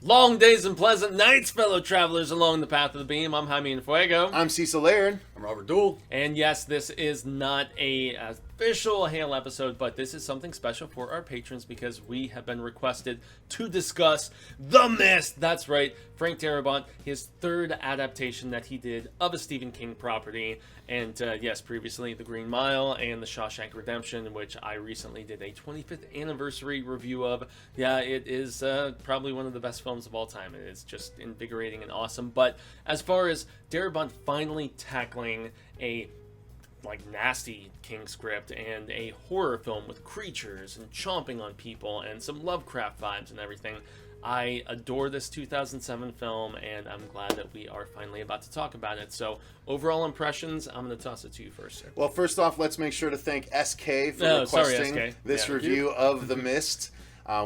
Long days and pleasant nights, fellow travelers along the path of the beam. I'm Jaime and Fuego. I'm Cecil, Laird. I'm Robert Duell. And yes, this is not a official Hail episode, but this is something special for our patrons because we have been requested to discuss The Mist. That's right, Frank Darabont, his third adaptation that he did of a Stephen King property. And yes, previously The Green Mile and The Shawshank Redemption, which I recently did a 25th anniversary review of. Yeah, it is probably one of the best films of all time. It is just invigorating and awesome. But as far as Darabont finally tackling a nasty King script and a horror film with creatures and chomping on people and some Lovecraft vibes and everything, I adore this 2007 film, and I'm glad that we are finally about to talk about it. So, overall impressions, I'm going to toss it to you first, sir. Well, first off, let's make sure to thank SK for requesting this review of The Mist.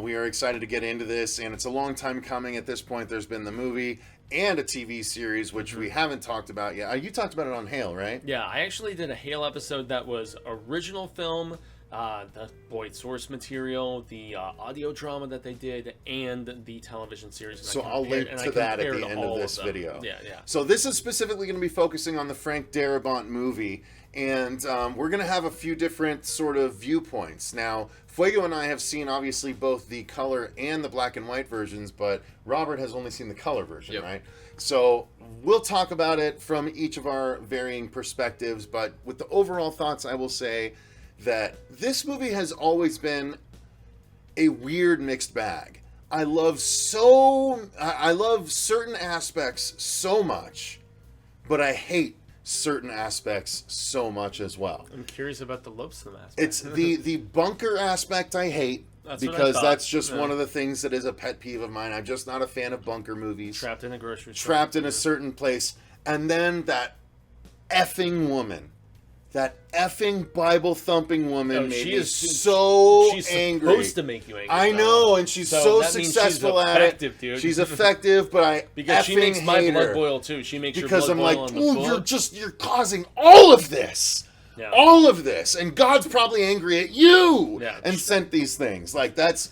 We are excited to get into this, and it's a long time coming at this point. There's been the movie and a TV series, which we haven't talked about yet. You talked about it on Hail, right? Yeah, I actually did a Hail episode that was original film, the Boyd source material, the audio drama that they did, and the television series. So I'll link to that at the end of this video. Yeah. So this is specifically going to be focusing on the Frank Darabont movie, and we're going to have a few different sort of viewpoints. Now, Fuego and I have seen, obviously, both the color and the black and white versions, but Robert has only seen the color version, right? So we'll talk about it from each of our varying perspectives, but with the overall thoughts, I will say that this movie has always been a weird mixed bag. I love certain aspects so much, but I hate certain aspects so much as well. I'm curious about the loathsome aspect. It's the bunker aspect I hate, because that's just one of the things that is a pet peeve of mine. I'm just not a fan of bunker movies. Trapped in a grocery store. Trapped in a certain place. And then that effing woman. That effing Bible-thumping woman made me so she's angry. She's supposed to make you angry. I know, and she's so successful at it. Dude. She's effective, but I because she makes my hate blood her. boil too. She makes because your blood boil on the ooh, you're causing all of this. Yeah. All of this, and God's probably angry at you and Yeah. sent these things. Like that's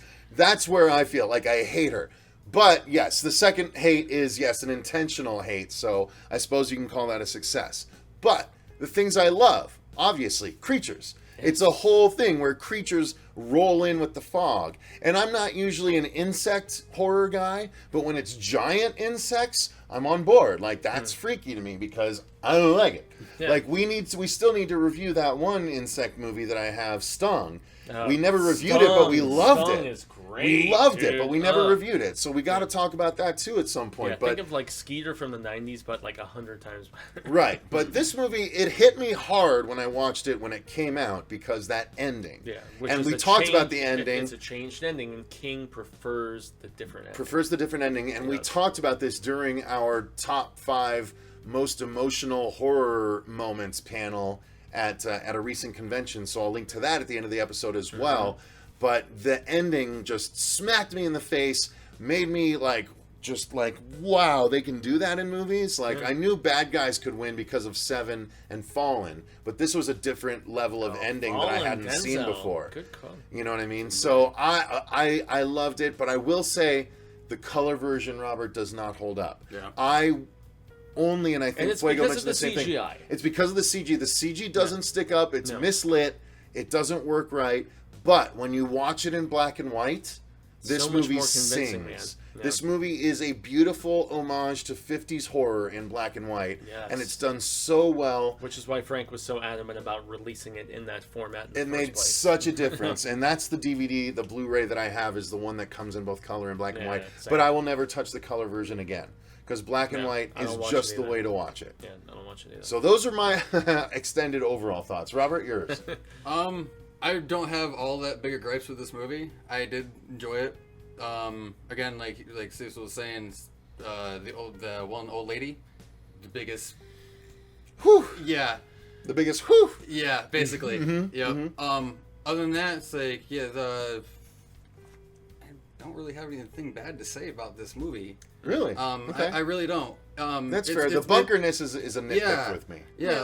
where I feel like I hate her. But yes, the second hate is an intentional hate. So I suppose you can call that a success. But the things I love, obviously, creatures. It's a whole thing where creatures roll in with the fog. And I'm not usually an insect horror guy, but when it's giant insects, I'm on board. Like, that's freaky to me because I don't like it. Yeah. Like, we still need to review that one insect movie that I have, Stung. We never reviewed it, but we loved it. Is great, we loved dude. it, but we never reviewed it. So we got to talk about that too at some point. Yeah, but think of like Skeeter from the 90s, but like 100 times better. Right, but this movie, it hit me hard when I watched it when it came out because that ending. Yeah, and we talked about the ending. It's a changed ending, and King prefers the different ending. And we talked about this during our top 5 most emotional horror moments panel at a recent convention. So I'll link to that at the end of the episode as well. But the ending just smacked me in the face, made me just like, wow, they can do that in movies? Like, I knew bad guys could win because of Seven and Fallen, but this was a different level of ending that I hadn't seen before. Good call. You know what I mean? So I loved it, but I will say the color version, Robert, does not hold up. Yeah. And I think Fuego mentioned the same thing. It's because of the CG. The CG doesn't stick up. It's mislit. It doesn't work right. But when you watch it in black and white, this movie sings. Yeah. This movie is a beautiful homage to 50s horror in black and white. Yes. And it's done so well. Which is why Frank was so adamant about releasing it in that format. It made such a difference. And that's the DVD, the Blu-ray that I have is the one that comes in both color and black and white. Same. But I will never touch the color version again. Because black and white is just the way to watch it. Yeah, I don't watch it either. So those are my extended overall thoughts. Robert, yours. I don't have all that big of gripes with this movie. I did enjoy it. Again, like Cecil was saying, the one old lady, the biggest. Whew. Yeah. The biggest. Whew. Yeah, basically. Yep. Other than that, it's like I don't really have anything bad to say about this movie. Really? Okay. I really don't. That's fair. The bunkerness is a nitpick with me. Yeah,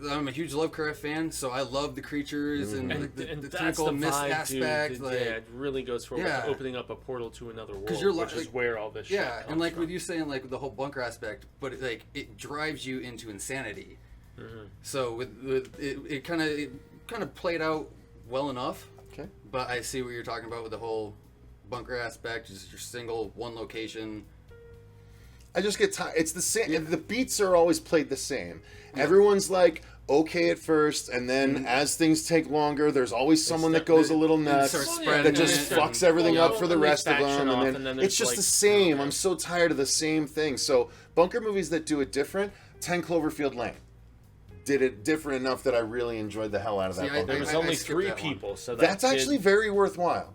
I'm a huge Lovecraft fan, so I love the creatures and the tentacle mist aspect. Yeah, it really goes for opening up a portal to another world, which is where all this shit comes and from. with you saying the whole bunker aspect, but it drives you into insanity. Mm-hmm. So with it kind of played out well enough. Okay. But I see what you're talking about with the whole bunker aspect, just your single one location. I just get tired. It's the same. Yeah. The beats are always played the same. Yeah. Everyone's like okay at first, and then as things take longer, there's always someone that goes a little nuts that just fucks everything up for the rest of them, and then it's just the same. Okay. I'm so tired of the same thing. So bunker movies that do it different. 10 Cloverfield Lane did it different enough that I really enjoyed the hell out of that bunker. There was only 3 people, so that's actually very worthwhile.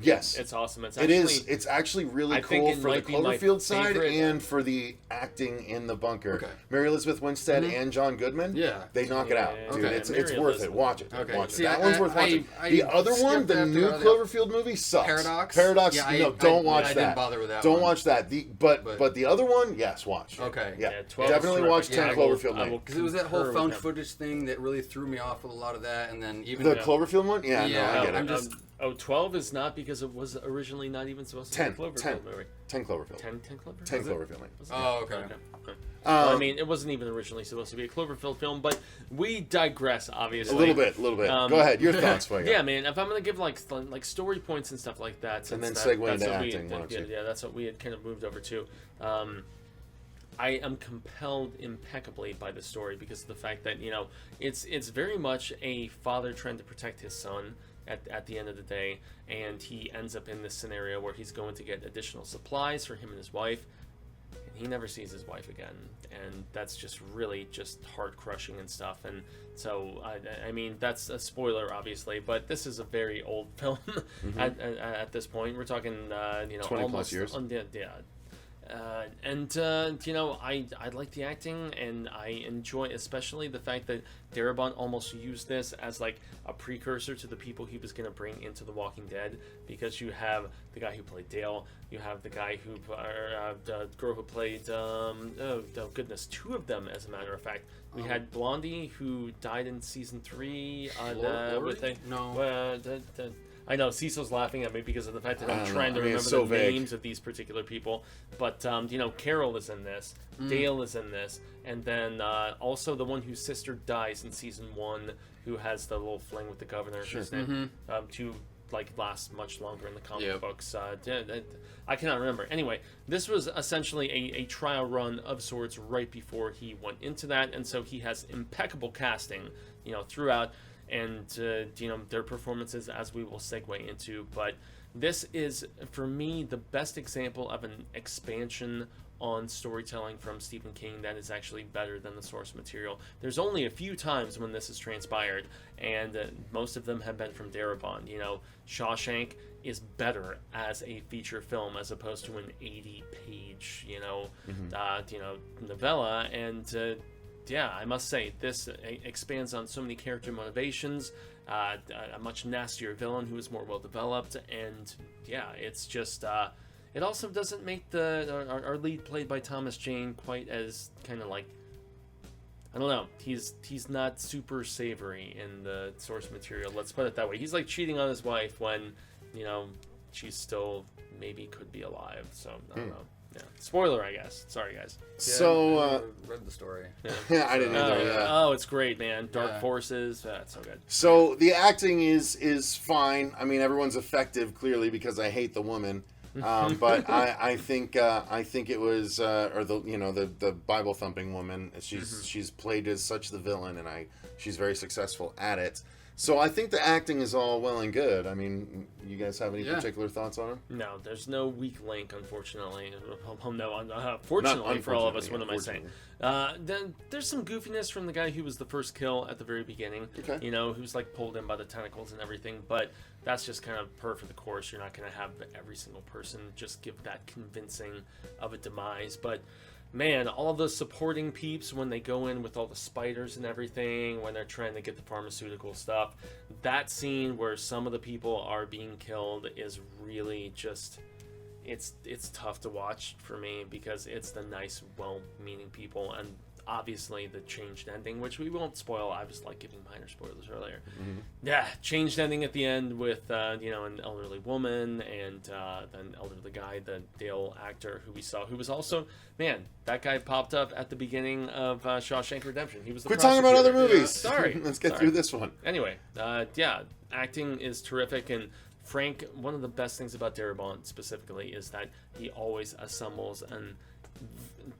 Yes, it's awesome. It's actually really cool for the Cloverfield side and for the acting in the bunker. Okay. Mary Elizabeth Winstead and John Goodman. Yeah, they knock it out, dude. Okay. It's worth it. Watch it. Okay. Watch it. That one's worth watching. The other one, the new Cloverfield movie, sucks. Paradox. No, don't watch that. I didn't bother with that. Don't watch that. But the other one, yes, watch. Okay. Yeah, definitely watch 10 Cloverfield Lane. Because it was that whole found footage thing that really threw me off with a lot of that, and then even the Cloverfield one. Yeah, no, I get it. 12 is not because it was originally not even supposed to be a Cloverfield movie. 10 Cloverfield. 10 Cloverfield. 10 Cloverfield Lane. Oh, okay. Well, I mean, it wasn't even originally supposed to be a Cloverfield film, but we digress, obviously. A little bit. Go ahead, your thoughts, Fuego. Yeah, man. If I'm gonna give like story points and stuff like that, and then segue into acting, yeah, that's what we had kind of moved over to. I am compelled impeccably by the story because of the fact that it's very much a father trying to protect his son at the end of the day, and he ends up in this scenario where he's going to get additional supplies for him and his wife. He never sees his wife again, and that's just really just heart crushing and stuff. And so I mean that's a spoiler obviously, but this is a very old film at this point. We're talking 20 almost plus years. I like the acting, and I enjoy especially the fact that Darabont almost used this as like a precursor to the people he was going to bring into The Walking Dead, because you have the guy who played Dale, you have the guy who, the girl who played, 2 of them as a matter of fact. We had Blondie, who died in season 3. I know Cecil's laughing at me because of the fact that I'm trying to remember the names of these particular people. But, Carol is in this, Dale is in this, and then also the one whose sister dies in season 1, who has the little fling with the governor. Sure. To last much longer in the comic books. I cannot remember. Anyway, this was essentially a trial run of sorts right before he went into that, and so he has impeccable casting, throughout. And their performances, as we will segue into, but this is for me the best example of an expansion on storytelling from Stephen King that is actually better than the source material. There's only a few times when this has transpired, and most of them have been from Darabont. Shawshank is better as a feature film as opposed to an 80-page novella, and yeah, I must say, this expands on so many character motivations, a much nastier villain who is more well-developed, and yeah, it's just, it also doesn't make our lead played by Thomas Jane quite as kind of like, I don't know, he's not super savory in the source material, let's put it that way. He's like cheating on his wife when, she's still maybe could be alive, so I don't know. Yeah. Spoiler, I guess. Sorry, guys. So, I read the story. Yeah, I didn't either. Oh, it's great, man. Dark Forces. It's so good. So the acting is fine. I mean, everyone's effective clearly because I hate the woman. But I think it was the Bible thumping woman. She's played as such the villain, and she's very successful at it. So I think the acting is all well and good. I mean, you guys have any particular thoughts on him? No, there's no weak link, unfortunately. Fortunately for all of us, what am I saying? Then there's some goofiness from the guy who was the first kill at the very beginning. Okay. Who's like pulled in by the tentacles and everything. But that's just kind of par for the course. You're not going to have every single person just give that convincing of a demise. But man, all the supporting peeps when they go in with all the spiders and everything, when they're trying to get the pharmaceutical stuff, that scene where some of the people are being killed is really just, it's tough to watch for me because it's the nice, well-meaning people, and obviously the changed ending, which we won't spoil. I was like giving minor spoilers earlier. Yeah, changed ending at the end with an elderly woman and an elderly guy, the Dale actor who we saw, who was also, man, that guy popped up at the beginning of Shawshank Redemption. He was the Quit talking about other prosecutor. movies. Sorry. Let's get through this one. Anyway, acting is terrific, and Frank, one of the best things about Darabont specifically is that he always assembles an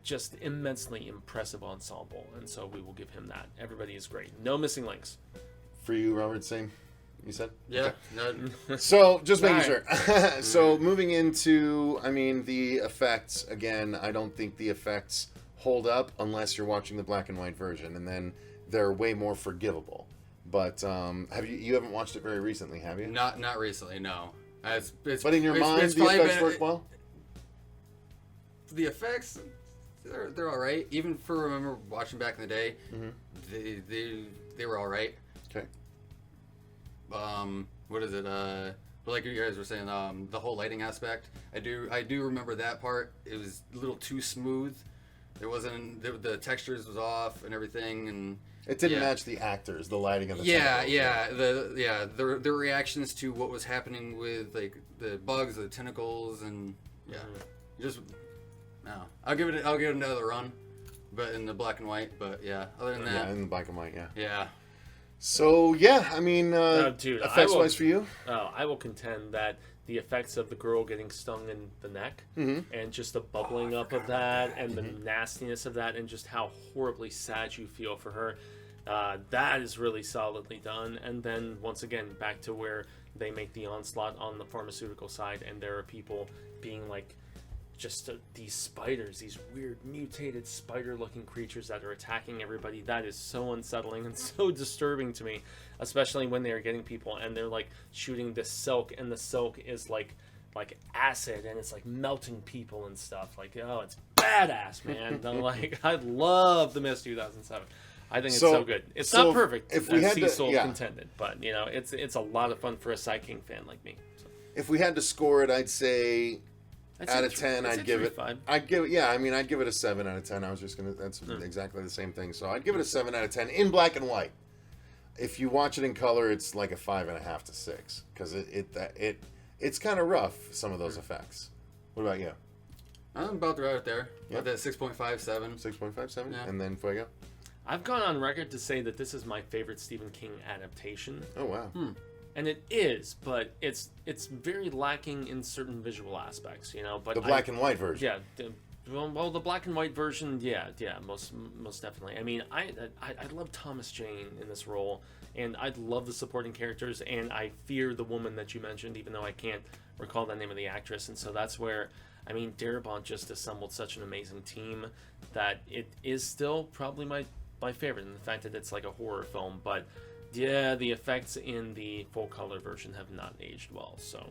just immensely impressive ensemble, and so we will give him that. Everybody is great. No missing links. For you, Robert, same. You said? Yeah. Okay. So, just making sure. So, moving into, the effects, again, I don't think the effects hold up unless you're watching the black and white version, and then they're way more forgivable. But you haven't watched it very recently, have you? Not recently, no. But in your mind, the effects work well? The effects, they're all right. Even for remember watching back in the day, they were all right. Okay. What is it? Like you guys were saying, the whole lighting aspect. I do remember that part. It was a little too smooth. It wasn't the textures was off and everything, and it didn't match the actors, the lighting of the tentacles. The reactions to what was happening with like the bugs, the tentacles, and just. No, I'll give it another run, but in the black and white. But other than that, in the black and white, yeah. So dude, effects-wise for you, I will contend that the effects of the girl getting stung in the neck and just the bubbling up of that and the nastiness of that and just how horribly sad you feel for her, that is really solidly done. And then once again, back to where they make the onslaught on the pharmaceutical side, and there are people being like. Just these spiders, these weird mutated spider-looking creatures that are attacking everybody. That is so unsettling and so disturbing to me, especially when they are getting people and they're like shooting this silk, and the silk is like acid, and it's like melting people and stuff. Like, oh, it's badass, man. I love The Mist 2007. I think it's so good. It's not perfect, if we as had Cecil contended, but it's a lot of fun for a Psy King fan like me. So. If we had to score it, I'd say. Out of 10, I'd give it. I'd give it a 7 out of 10. I was just gonna. That's exactly the same thing. So I'd give it a 7 out of 10 in black and white. If you watch it in color, it's like a 5.5 to 6 because it's kind of rough. Some of those effects. What about you? I'm about right there. About that 6.5, 7. 6.5, 7, yeah. And then Fuego. I've gone on record to say that this is my favorite Stephen King adaptation. Oh wow. And it is, but it's very lacking in certain visual aspects, But the black and white version. Yeah, the black and white version, most definitely. I mean, I love Thomas Jane in this role, and I love the supporting characters, and I fear the woman that you mentioned, even though I can't recall the name of the actress. And so that's where, Darabont just assembled such an amazing team that it is still probably my favorite, in the fact that it's like a horror film, but. Yeah, the effects in the full color version have not aged well. So,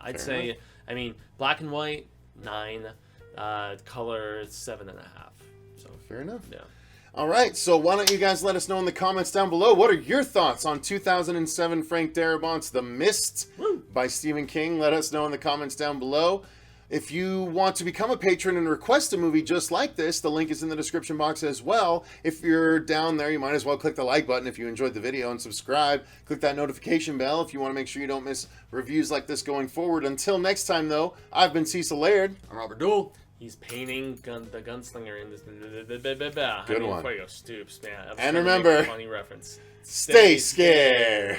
I'd say, black and white, 9, color, 7.5. So fair enough. Yeah. All right, so why don't you guys let us know in the comments down below, what are your thoughts on 2007 Frank Darabont's The Mist by Stephen King? Let us know in the comments down below. If you want to become a patron and request a movie just like this, the link is in the description box as well. If you're down there, you might as well click the like button if you enjoyed the video and subscribe. Click that notification bell if you want to make sure you don't miss reviews like this going forward. Until next time, though, I've been Cecil Laird. I'm Robert Duell. He's painting the gunslinger in this. Good one. Fuego stoops, man. And remember, funny reference. Stay scared.